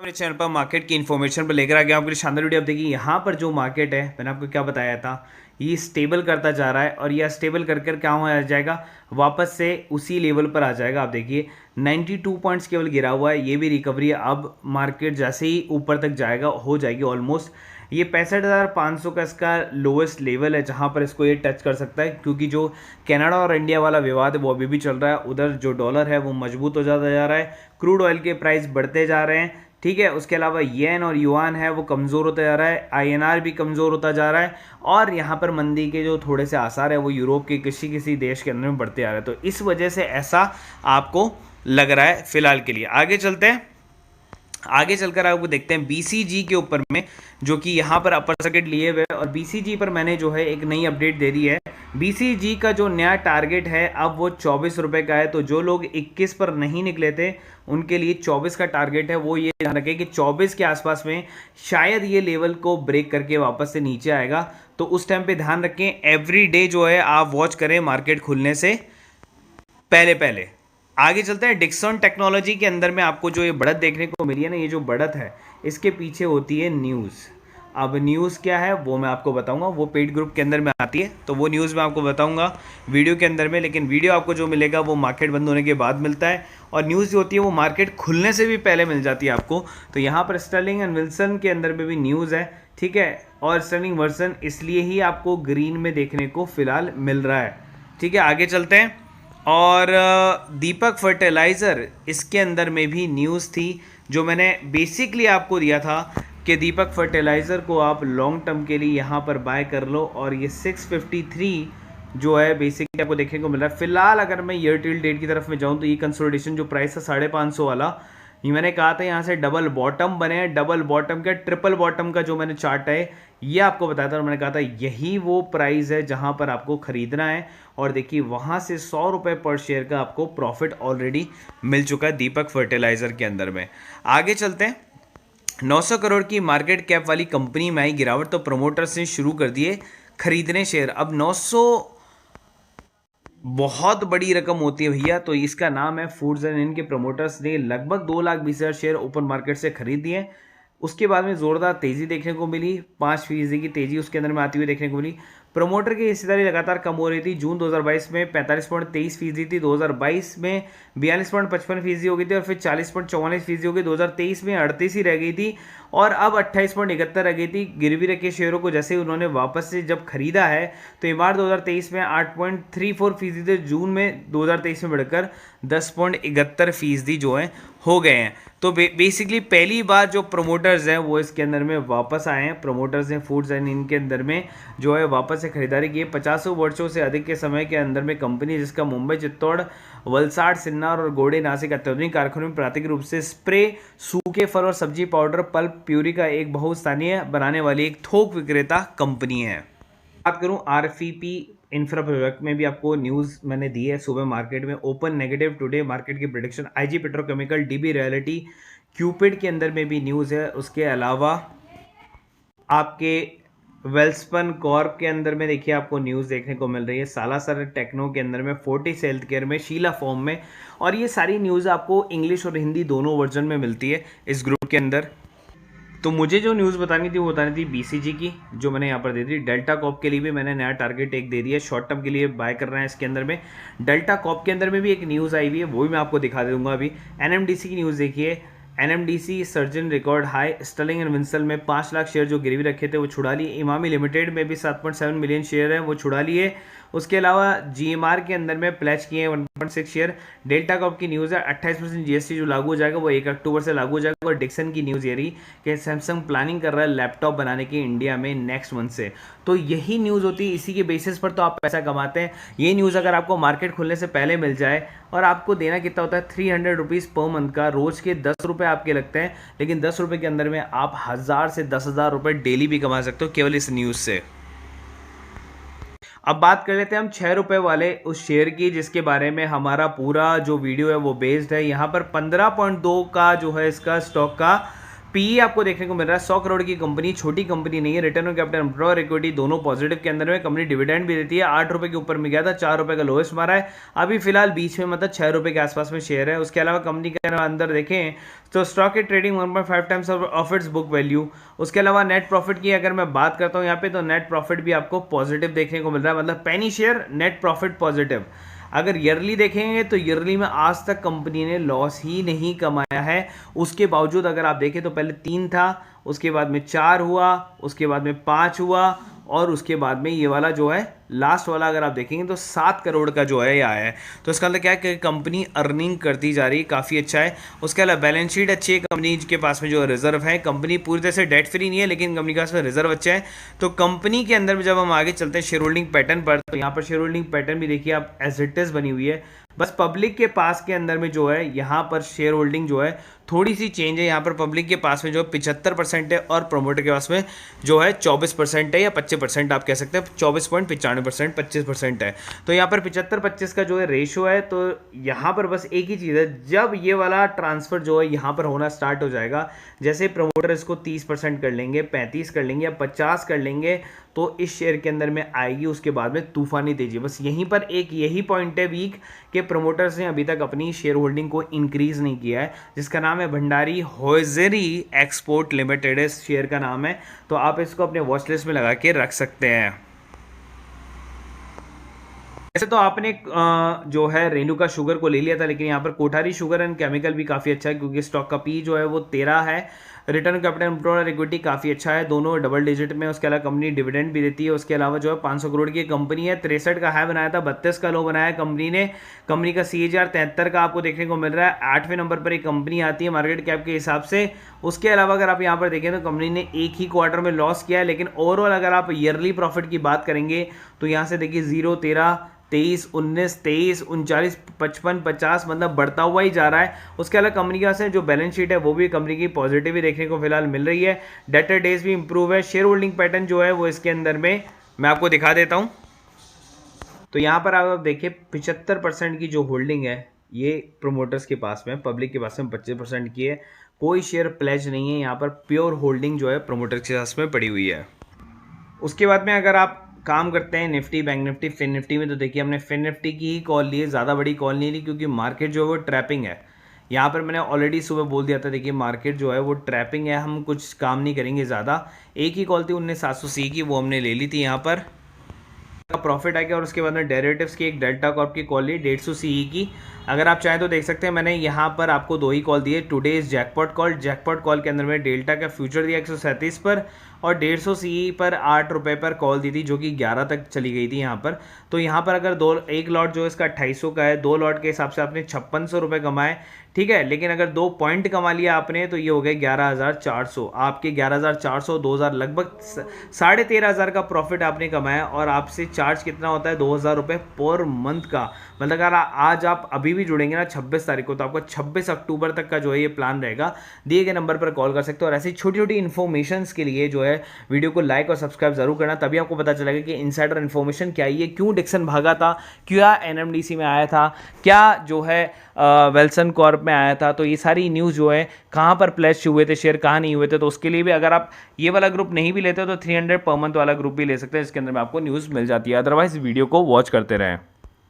मेरे चैनल पर मार्केट की इन्फॉर्मेशन पर लेकर आ गया आपके लिए शानदार वीडियो। आप देखिए यहाँ पर जो मार्केट है, मैंने आपको क्या बताया था, ये स्टेबल करता जा रहा है और यह स्टेबल कर कर क्या हो जाएगा, वापस से उसी लेवल पर आ जाएगा। आप देखिए 92 पॉइंट्स केवल गिरा हुआ है, ये भी रिकवरी है। अब मार्केट जैसे ही ऊपर तक जाएगा हो जाएगी ऑलमोस्ट ये 65,500 का इसका लोएस्ट लेवल है, जहां पर इसको ये टच कर सकता है, क्योंकि जो कनाडा और इंडिया वाला विवाद है वो अभी भी चल रहा है। उधर जो डॉलर है वो मजबूत हो जाता जा रहा है, क्रूड ऑयल के प्राइस बढ़ते जा रहे हैं, ठीक है। उसके अलावा येन और युआन है वो कमज़ोर होता जा रहा है, आईएनआर भी कमज़ोर होता जा रहा है, और यहाँ पर मंदी के जो थोड़े से आसार है वो यूरोप के किसी किसी देश के अंदर में बढ़ते आ रहे हैं। तो इस वजह से ऐसा आपको लग रहा है फिलहाल के लिए। आगे चलते हैं, आगे चलकर आपको देखते हैं बीसीजी के ऊपर में, जो कि यहाँ पर अपर सर्किट लिए हुए, और बीसीजी पर मैंने जो है एक नई अपडेट दे दी है। बीसीजी का जो नया टारगेट है अब वो 24 रुपये का है। तो जो लोग 21 पर नहीं निकले थे उनके लिए 24 का टारगेट है। वो ये ध्यान रखें कि 24 के आसपास में शायद ये लेवल को ब्रेक करके वापस से नीचे आएगा। तो उस टाइम पे ध्यान रखें, एवरी डे जो है आप वॉच करें मार्केट खुलने से पहले पहले। आगे चलते हैं, डिक्सन टेक्नोलॉजी के अंदर में आपको जो ये बढ़त देखने को मिली है ना, ये जो बढ़त है इसके पीछे होती है न्यूज़। अब न्यूज़ क्या है वो मैं आपको बताऊंगा, वो पेड ग्रुप के अंदर में आती है, तो वो न्यूज़ मैं आपको बताऊंगा वीडियो के अंदर में। लेकिन वीडियो आपको जो मिलेगा वो मार्केट बंद होने के बाद मिलता है, और न्यूज़ जो होती है वो मार्केट खुलने से भी पहले मिल जाती है आपको। तो यहाँ पर स्टर्लिंग एंड विल्सन के अंदर में भी न्यूज़ है, ठीक है, और स्टर्लिंग वर्सन इसलिए ही आपको ग्रीन में देखने को फिलहाल मिल रहा है, ठीक है। आगे चलते हैं, और दीपक फर्टिलाइज़र इसके अंदर में भी न्यूज़ थी, जो मैंने बेसिकली आपको दिया था कि दीपक फर्टिलाइज़र को आप लॉन्ग टर्म के लिए यहाँ पर बाय कर लो, और ये 653 जो है बेसिकली आपको देखने को मिल रहा है। फिलहाल अगर मैं ईयर टिल डेट की तरफ में जाऊँ तो ये कंसोलिडेशन जो प्राइस है 550 वाला, ये मैंने कहा था यहाँ से डबल बॉटम बने हैं। डबल बॉटम का ट्रिपल बॉटम का जो मैंने चार्ट है ये आपको बताया था, और मैंने कहा था यही वो प्राइस है जहां पर आपको खरीदना है। और देखिए वहां से 100 रुपये पर शेयर का आपको प्रॉफिट ऑलरेडी मिल चुका है दीपक फर्टिलाइजर के अंदर में। आगे चलते हैं, 900 करोड़ की मार्केट कैप वाली कंपनी में आई गिरावट, तो प्रमोटर्स ने शुरू कर दिए खरीदने शेयर। अब 900 बहुत बड़ी रकम होती है भैया, तो इसका नाम है फूड्स एंड इनके प्रमोटर्स ने लगभग 2,20,000 शेयर ओपन मार्केट से खरीद दिए। उसके बाद में जोरदार तेजी देखने को मिली, 5% की तेजी उसके अंदर में आती हुई देखने को मिली। प्रमोटर की हिस्सेदारी लगातार कम हो रही थी। जून 2022 में 45.23% थी, 2022 में 42.55% हो गई थी, और फिर 40.44% हो गई, 2023 में 38 ही रह गई थी, और अब 28.71 रह गई थी। गिरवी रखे शेयरों को जैसे उन्होंने वापस से जब खरीदा है तो इमार 2023 में 8.34% थे, जून में 2023 में बढ़कर 10.71% जो है हो गए हैं। तो बेसिकली पहली बार जो प्रमोटर्स हैं वो इसके अंदर में वापस आए हैं। प्रमोटर्स ने फूड्स एंड इनके अंदर में जो है वापस से खरीदारी की है। 50 वर्षों से अधिक के समय के अंदर में कंपनी, जिसका मुंबई, चित्तौड़, वलसाड़, सिन्नर और गोड़े, नासिक अत्याधुनिक कारखानों में प्राकृतिक रूप से स्प्रे, सूखे फल और सब्जी पाउडर, पल्प, प्यूरी का एक बहुस्थानीय बनाने वाली एक थोक विक्रेता कंपनी है। बात करूं आरपीपी इंफ्रा प्रोडक्ट में भी आपको न्यूज़ मैंने दी है। सुबह मार्केट में ओपन नेगेटिव टुडे, मार्केट की prediction. IG petrochemical, dB reality, Cupid के अंदर में भी न्यूज़ है। उसके अलावा आपके वेल्सपन कॉर्प के अंदर में देखिए आपको न्यूज़ देखने को मिल रही है। सालासर टेक्नो के अंदर में, फोर्टिस हेल्थ केयर में, शीला फॉर्म में, और ये सारी न्यूज़ आपको इंग्लिश और हिंदी दोनों वर्जन में मिलती है इस ग्रुप के अंदर। तो मुझे जो न्यूज़ बतानी थी वो बतानी थी बीसीजी की, जो मैंने यहाँ पर दे दी। डेल्टा कॉप के लिए भी मैंने नया टारगेट एक दे दिया, शॉर्ट टर्म के लिए बाय करना है इसके अंदर में। डेल्टा कॉप के अंदर में भी एक न्यूज़ आई हुई है, वो भी मैं आपको दिखा दूंगा अभी। एनएमडीसी की न्यूज़ देखिए, NMDC surge on record high. Sterling and Wilson में 5 लाख शेयर जो गिरवी रखे थे वो छुड़ा लिए। इमामी लिमिटेड में भी 7.7 मिलियन शेयर है वो छुड़ा लिए। उसके अलावा जीएमआर के अंदर में प्लेज किए हैं 1.6 शेयर। डेल्टा कॉप की न्यूज़ है 28% जीएसटी जो लागू हो जाएगा वो 1 अक्टूबर से लागू हो जाएगा। और डिक्सन की न्यूज़ ये रही कि सैमसंग प्लानिंग कर रहा है लैपटॉप बनाने की इंडिया में नेक्स्ट मंथ से। तो यही न्यूज़ होती है, इसी के बेसिस पर तो आप पैसा कमाते हैं। ये न्यूज़ अगर आपको मार्केट खुलने से पहले मिल जाए, और आपको देना कितना होता है 300 रुपीज़ पर मंथ का, रोज़ के 10 रुपये आपके लगते हैं, लेकिन 10 रुपये के अंदर में आप 1000 से 10,000 रुपये डेली भी कमा सकते हो केवल इस न्यूज़ से। अब बात कर लेते हैं हम 6 रुपये वाले उस शेयर की, जिसके बारे में हमारा पूरा जो वीडियो है वो बेस्ड है। यहाँ पर 15.2 का जो है इसका स्टॉक का पी आपको देखने को मिल रहा है 100 करोड़ की कंपनी, छोटी कंपनी नहीं है। Return on capital employer equity दोनों पॉजिटिव के अंदर में। कंपनी डिविडेंड भी देती है, 8 रुपये के ऊपर में गया था, 4 रुपये का लोएस्ट मारा है अभी फिलहाल, बीच में मतलब 6 रुपये के आसपास में शेयर है। उसके अलावा कंपनी के अंदर देखें तो स्टॉक की trading 1.5 times of its book value. उसके अलावा नेट प्रॉफिट की अगर मैं बात करता हूँ यहाँ पे, तो नेट प्रॉफिट भी आपको पॉजिटिव देखने को मिल रहा है, मतलब पेनी शेयर नेट प्रॉफिट पॉजिटिव। अगर ईयरली देखेंगे तो ईयरली में आज तक कंपनी ने लॉस ही नहीं कमाया है। उसके बावजूद अगर आप देखें तो पहले 3 था, उसके बाद में 4 हुआ, उसके बाद में 5 हुआ, और उसके बाद में ये वाला जो है लास्ट वाला अगर आप देखेंगे तो 7 करोड़ का जो है ये आया है। तो इसका मतलब क्या है कि कंपनी अर्निंग करती जा रही है, काफ़ी अच्छा है। उसके अलावा बैलेंस शीट अच्छी है, कंपनी के पास में जो रिजर्व है, कंपनी पूरी तरह से डेट फ्री नहीं है लेकिन कंपनी के पास में रिजर्व अच्छा है। तो कंपनी के अंदर में जब हम आगे चलते हैं शेयर होल्डिंग पैटर्न पर, तो यहाँ पर शेयर होल्डिंग पैटर्न भी देखिए आप एज इट इज बनी हुई है। बस पब्लिक के पास के अंदर में जो है यहाँ पर शेयर होल्डिंग जो है थोड़ी सी चेंज है। यहाँ पर पब्लिक के पास में जो 75% है और प्रमोटर के पास में जो है 24% है, या 25% आप कह सकते हैं, 24.95%, 25% है। तो यहाँ पर 75-25 का जो है रेशो है। तो यहाँ पर बस एक ही चीज़ है, जब ये वाला ट्रांसफर जो है यहाँ पर होना स्टार्ट हो जाएगा, जैसे प्रमोटर इसको 30% कर लेंगे, 35 कर लेंगे या 50 कर लेंगे, तो इस शेयर के अंदर में आएगी उसके बाद में तूफानी तेजी। बस यहीं पर एक यही पॉइंट है वीक के प्रमोटर्स ने अभी तक अपनी शेयर होल्डिंग को इंक्रीज नहीं किया है, जिसका नाम है भंडारी होजरी एक्सपोर्ट लिमिटेड, इस शेयर का नाम है। तो आप इसको अपने वॉच लिस्ट में लगा के रख सकते हैं। वैसे तो आपने जो है रेणुका शुगर को ले लिया था, लेकिन यहाँ पर कोठारी शुगर एंड केमिकल भी काफ़ी अच्छा है, क्योंकि स्टॉक का पी जो है वो 13 है। रिटर्न कैपिटल एम्प्लॉयर इक्विटी काफ़ी अच्छा है, दोनों डबल डिजिट में। उसके अलावा कंपनी डिविडेंड भी देती है। उसके अलावा जो है 500 करोड़ की कंपनी है, 63 का हाई बनाया था, 32 का लो बनाया कंपनी ने। कंपनी का CAGR 73 का आपको देखने को मिल रहा है। 8वें नंबर पर एक कंपनी आती है मार्केट कैप के हिसाब से। उसके अलावा अगर आप यहाँ पर देखें तो कंपनी ने एक ही क्वार्टर में लॉस किया है, लेकिन ओवरऑल अगर आप ईयरली प्रॉफिट की बात करेंगे तो यहाँ से देखिए 0, 13, 23, 19, 23, 39, 55, 50 मतलब बढ़ता हुआ ही जा रहा है। उसके अलावा कंपनी के पास जो बैलेंस शीट है वो भी कंपनी की पॉजिटिव ही देखने को फिलहाल मिल रही है। डेटर डेज भी इंप्रूव है। शेयर होल्डिंग पैटर्न जो है वो इसके अंदर में मैं आपको दिखा देता हूं। तो यहाँ पर आप देखिए 75% की जो होल्डिंग है ये प्रोमोटर्स के पास में, पब्लिक के पास में 25% की है। कोई शेयर प्लेज नहीं है, यहाँ पर प्योर होल्डिंग जो है प्रोमोटर्स के पास में पड़ी हुई है। उसके बाद में अगर आप काम करते हैं निफ्टी, बैंक निफ्टी, फिन निफ्टी में, तो देखिए हमने फिन निफ्टी की ही कॉल ली है, ज़्यादा बड़ी कॉल नहीं ली, क्योंकि मार्केट जो है वो ट्रैपिंग है। यहाँ पर मैंने ऑलरेडी सुबह बोल दिया था, देखिए मार्केट जो है वो ट्रैपिंग है, हम कुछ काम नहीं करेंगे ज़्यादा। एक ही कॉल थी 19,700 की, वो हमने ले ली थी यहाँ पर का प्रॉफिट आ गया। और उसके बाद में डेरिवेटिव्स की एक डेल्टा कॉर्प की कॉल ली 150 CE की। अगर आप चाहें तो देख सकते हैं, मैंने यहाँ पर आपको 2 ही कॉल दिए। Today's jackpot call, jackpot call के अंदर में डेल्टा का फ्यूचर दिया 137 पर और 150 CE पर 8 रुपये पर कॉल दी थी, जो कि 11 तक चली गई थी यहाँ पर। तो यहाँ पर अगर एक लॉट जो इसका 250 का है, 2 लॉट के हिसाब से आपने 5600 रुपये कमाए, ठीक है। लेकिन अगर 2 पॉइंट कमा लिया आपने तो ये हो गए 11,400। आपके 11,400, 2,000 लगभग 13,500 का प्रॉफिट आपने कमाया। और आपसे चार्ज कितना होता है? 2,000 रुपये पर मंथ का। मतलब अगर आज आप अभी भी जुड़ेंगे ना 26 तारीख को, तो आपका 26 अक्टूबर तक का जो है ये प्लान रहेगा। दिए गए नंबर पर कॉल कर सकते हो। और ऐसी छोटी छोटी इन्फॉर्मेशन के लिए जो है वीडियो को लाइक और सब्सक्राइब जरूर करना, तभी आपको पता चलेगा कि इनसाइडर इन्फॉर्मेशन क्या है, ये क्यों डिक्सन भागा था, क्या NMDC में आया था, क्या जो है वेल्सन कॉर्प में आया था। तो ये सारी न्यूज़ जो है कहाँ पर प्लेस हुए थे शेयर, कहाँ नहीं हुए थे। तो उसके लिए भी अगर आप ये वाला ग्रुप नहीं भी लेते हो तो 300 पर मंथ वाला ग्रुप भी ले सकते हैं, जिसके अंदर में आपको न्यूज़ मिल जाती है। अदरवाइज वीडियो को वॉच करते रहें।